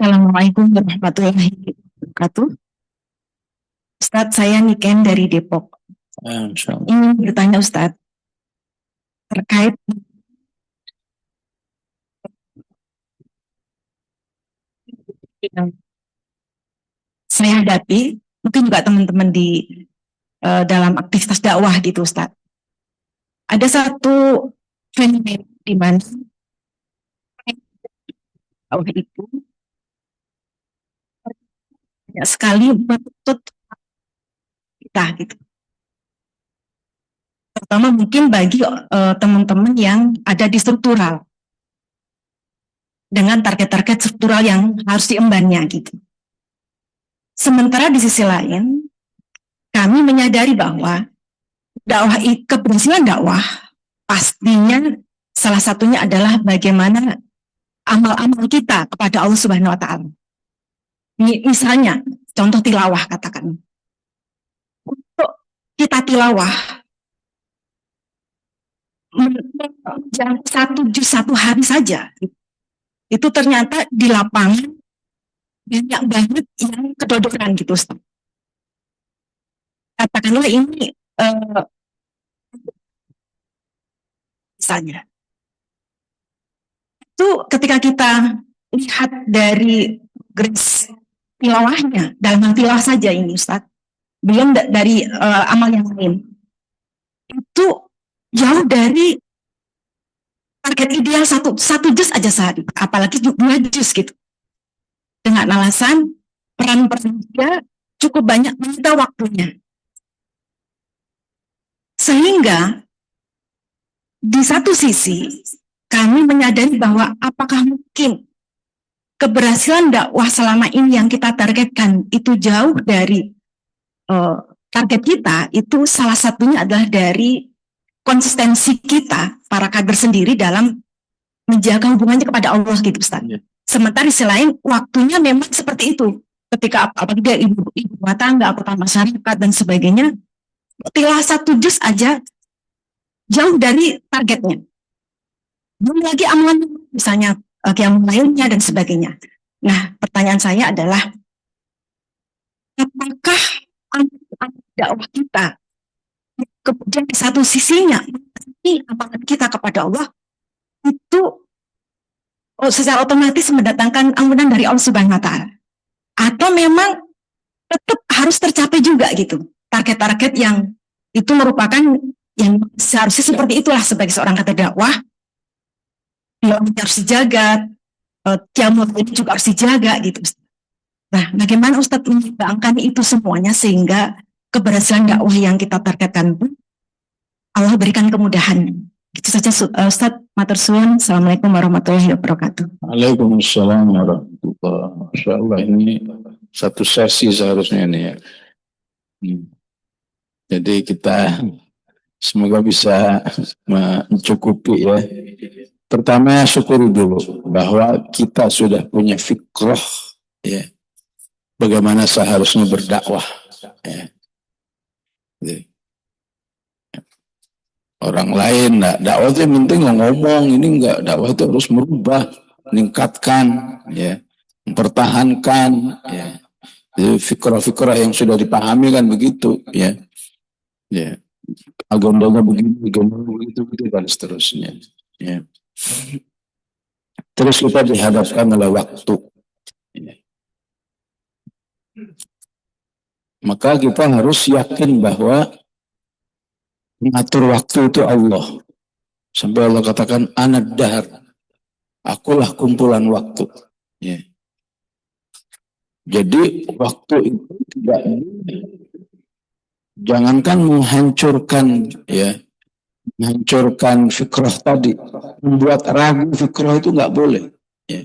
Assalamualaikum warahmatullahi wabarakatuh. Ustadz, saya Niken dari Depok. Ingin bertanya Ustadz, terkait yang saya hadapi, mungkin juga teman-teman di dalam aktivitas dakwah gitu Ustadz. Ada satu fenomena di mana dakwah itu banyak sekali menuntut kita gitu. Terutama mungkin bagi teman-teman yang ada di struktural, dengan target-target struktural yang harus diembannya gitu. Sementara di sisi lain, kami menyadari bahwa keberhasilan dakwah pastinya salah satunya adalah bagaimana amal-amal kita kepada Allah Subhanahu wa taala. Misalnya, contoh tilawah katakan. Untuk kita tilawah satu juz satu hari saja, itu ternyata di lapangan banyak banget yang kedodoran gitu Ustaz. Katakanlah ini misalnya itu ketika kita lihat dari progres tilawahnya dalam hal tilawah saja ini Ustaz, belum dari amal yang lain, itu jauh dari target ideal satu juz aja sehari, apalagi 2 juz gitu, dengan alasan peran-peran dia cukup banyak menyita waktunya, sehingga di satu sisi kami menyadari bahwa apakah mungkin keberhasilan dakwah selama ini yang kita targetkan itu jauh dari target kita, itu salah satunya adalah dari konsistensi kita para kader sendiri dalam menjaga hubungannya kepada Allah gitu Ustaz. Sementara di sisi lain waktunya memang seperti itu, ketika apalagi ibu rumah tangga, anggota masyarakat dan sebagainya, tilawah 1 juz aja jauh dari targetnya. Belum lagi amalan misalnya qiyamul lailnya dan sebagainya. Nah, pertanyaan saya adalah, apakah dakwah kita kemudian di satu sisinya ini amalan kita kepada Allah itu secara otomatis mendatangkan ampunan dari Allah Subhanahu wa taala, atau memang tetap harus tercapai juga gitu target-target yang itu merupakan yang seharusnya seperti itulah sebagai seorang kader dakwah, yang harus dijaga, qiyamul ini juga harus dijaga gitu. Nah, bagaimana Ustadz menyeimbangkan itu semuanya sehingga keberhasilan dakwah yang kita targetkan pun Allah berikan kemudahan. Itu saja Ustadz, matur suwun. Assalamualaikum warahmatullahi wabarakatuh. Waalaikumsalam warahmatullahi wabarakatuh. Masya Allah, ini satu sesi seharusnya ini ya. Jadi kita semoga bisa mencukupi ya. Pertama syukuri dulu bahwa kita sudah punya fikrah ya, bagaimana seharusnya berdakwah ya. Jadi, orang lain enggak, dakwah itu yang penting ngomong, ini enggak, dakwah itu harus merubah, meningkatkan ya, mempertahankan ya. Jadi fikrah-fikrah yang sudah dipahami kan begitu ya. Ya. Agendanya begini, begitu dan seterusnya ya. Terus kita dihadapkan oleh waktu ya. Maka kita harus yakin bahwa mengatur waktu itu Allah. Sampai Allah katakan anad dahar, akulah kumpulan waktu ya. Jadi waktu itu tidak, jangankan menghancurkan ya, menghancurkan fikrah tadi, membuat ragu fikrah itu nggak boleh ya.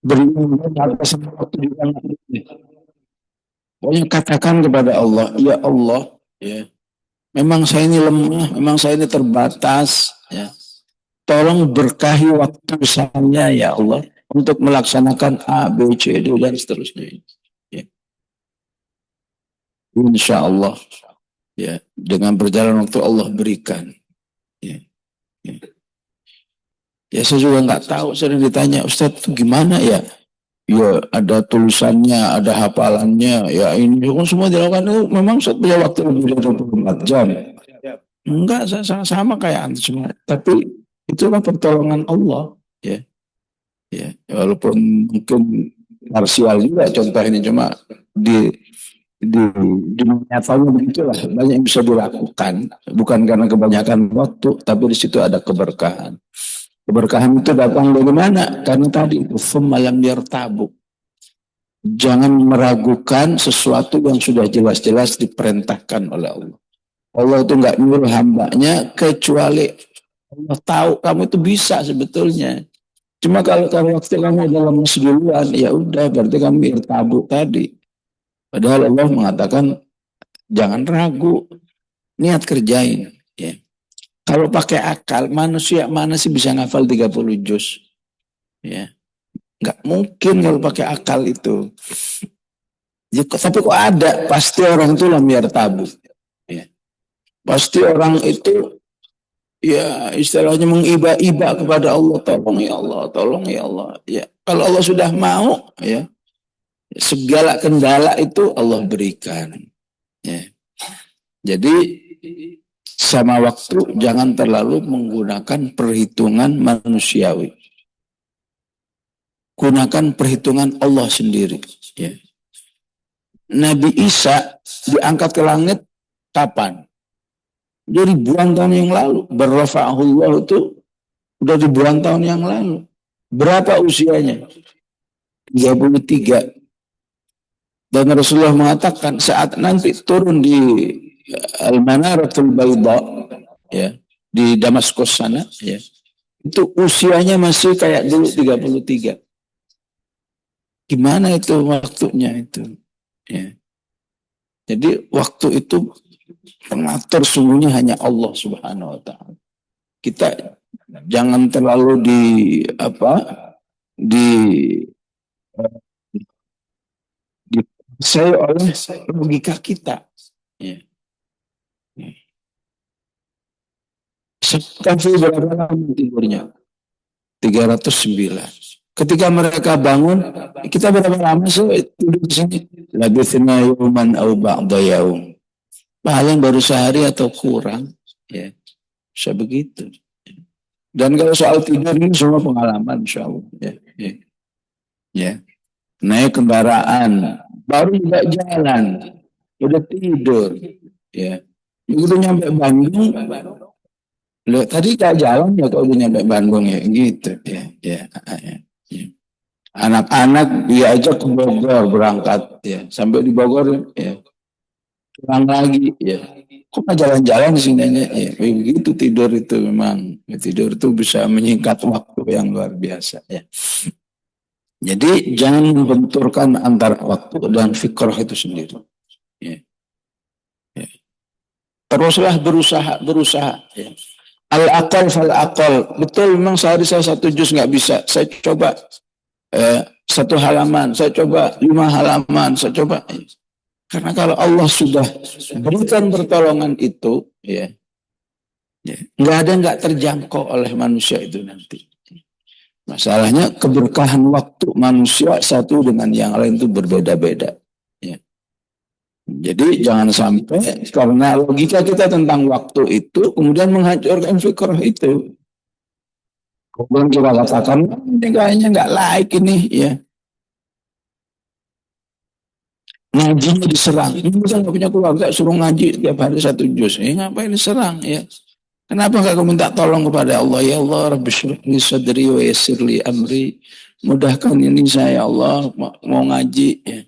Beriman atas sesuatu juga nggak boleh. Pokoknya katakan kepada Allah, ya Allah ya, memang saya ini lemah, memang saya ini terbatas ya, tolong berkahi waktu saya ya Allah untuk melaksanakan A, B, C, D dan seterusnya ya. Insya Allah ya, dengan berjalan waktu Allah berikan ya. Ya saya juga nggak tahu, sering ditanya, Ustadz itu gimana ya? Ya ada tulisannya, ada hafalannya, ya ini semua dilakukan itu memang Ustadz punya waktu lebih dari 24 jam. Enggak, sama kayak antum semua. Tapi itulah pertolongan Allah, ya. Ya, walaupun mungkin parsial juga contoh ini, cuma di di nyatanya begitulah, banyak yang bisa dilakukan, bukan karena kebanyakan waktu, tapi di situ ada keberkahan. Keberkahan itu datang dari mana? Karena tadi itu malam biar tabuk. Jangan meragukan sesuatu yang sudah jelas-jelas diperintahkan oleh Allah. Allah itu nggak nyuruh hambanya kecuali Allah tahu kamu itu bisa sebetulnya. Cuma kalau waktu kamu dalam duluan, ya udah berarti kamu irtabu tadi. Padahal Allah mengatakan jangan ragu, niat kerjain. Ya. Kalau pakai akal, manusia mana sih bisa ngafal 30 juz? Ya. Nggak mungkin kalau pakai akal itu. Ya, tapi kok ada, pasti orang itu lam yartabu. Ya. Pasti orang itu ya istilahnya mengiba-iba kepada Allah, tolong ya Allah, tolong ya Allah. Ya, kalau Allah sudah mau, ya segala kendala itu Allah berikan. Ya. Jadi sama waktu jangan terlalu menggunakan perhitungan manusiawi. Gunakan perhitungan Allah sendiri. Ya. Nabi Isa diangkat ke langit kapan? Jadi ribuan tahun yang lalu. Berrafa'ahullah itu udah ribuan tahun yang lalu. Berapa usianya? 33. Dan Rasulullah mengatakan saat nanti turun di Al-Manaratul Bayda, ya, di Damaskus sana, ya, itu usianya masih kayak dulu 33. Gimana itu waktunya itu? Ya. Jadi waktu itu pengatur sungguhnya hanya Allah Subhanahu wa taala. Kita jangan terlalu di dikuasai oleh logika kita. Ya. Kafir berapa lama tidurnya? 309. Ketika mereka bangun, kita berapa lama sih tidur di sini? Labithna yawman aw ba'da yaum. Paling baru sehari atau kurang, ya. Bisa begitu. Dan kalau soal tidur ini semua pengalaman, insyaallah. Ya, ya. Ya. Naik kendaraan, baru juga jalan, udah tidur, ya. Begitu nyampe Bandung, loh, tadi gak jalan ya kalau udah nyampe Bandung ya, gitu, ya, ya, ya. Ya. Anak-anak diajak ke Bogor berangkat, ya. Sampai di Bogor, ya. Pulang lagi, ya. Kok nggak jalan-jalan di sini? Ya, begitu tidur itu memang. Tidur itu bisa menyingkat waktu yang luar biasa, ya. Jadi jangan membenturkan antara waktu dan fikrah itu sendiri. Ya. Ya. Teruslah berusaha. Ya. Al-aqal fal-aqal. Betul memang sehari saya 1 juz nggak bisa. Saya coba 1 halaman, saya coba 5 halaman, saya coba. Karena kalau Allah sudah berikan pertolongan itu, ya, nggak ada nggak terjangkau oleh manusia itu nanti. Masalahnya keberkahan waktu manusia satu dengan yang lain itu berbeda-beda. Ya. Jadi jangan sampai karena logika kita tentang waktu itu kemudian menghancurkan fikrah itu. Kemudian kita katakan ini kayaknya nggak like ini, ya. Ngajinya diserang. Ini bisa nggak punya keluarga suruh ngaji tiap hari 1 juz. Ngapain diserang, ya? Kenapa nggak kau minta tolong kepada Allah? Ya Allah, Rabbi syrah li sadri wa yassir li amri. Mudahkan ini saya, Allah, mau ngaji. Ya.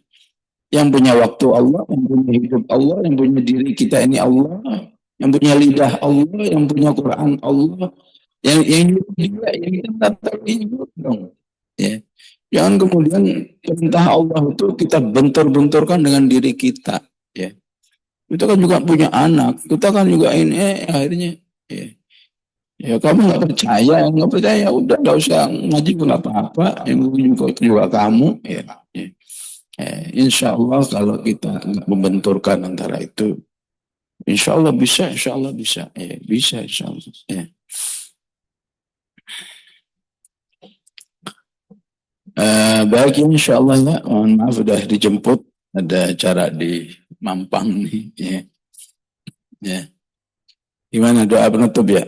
Yang punya waktu Allah, yang punya hidup Allah, yang punya diri kita ini Allah, yang punya lidah Allah, yang punya Quran Allah, yang juga yang kita tahu dong. Ya. Jangan kemudian perintah Allah itu kita bentur-benturkan dengan diri kita. Ya. Kita kan juga punya anak, kita kan juga ini akhirnya. Ya. Ya kamu nggak percaya, udah nggak usah ngaji nggak apa-apa, yang juga kamu, ya. Ya. Insya Allah kalau kita nggak membenturkan antara itu, insya Allah bisa, ya, bisa, insya Allah. Ya. Baik, insya Allah ya. Mohon maaf sudah dijemput. Ada acara di Mampang nih. Ya. Ya. Gimana doa penutup ya?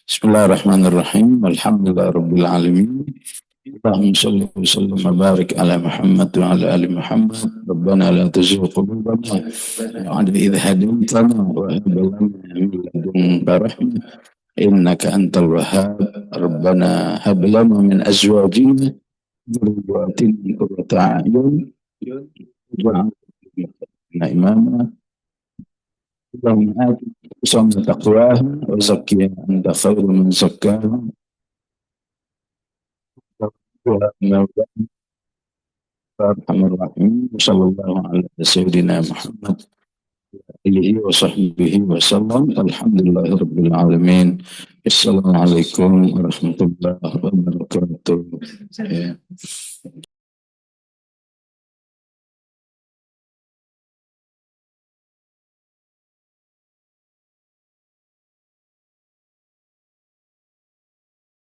Bismillahirrahmanirrahim. Alhamdulillah Rabbil Alamin. اللهم صل وسلم وبارك على محمد وعلى ال محمد ربنا لا تزغ قلوبنا بعد إذ هديتنا وهب لنا من لدنك رحمة إنك أنت الوهاب ربنا هب لنا من أزواجنا ذرياتنا قرة أعين واجعلنا إماما اللهم آت نفوسنا تقواها وزكها أنت خير من زكاها الرحمن الرحيم وصلى الله على سيدنا محمد آله وصحبه وسلم الحمد لله رب العالمين السلام عليكم ورحمة الله وبركاته.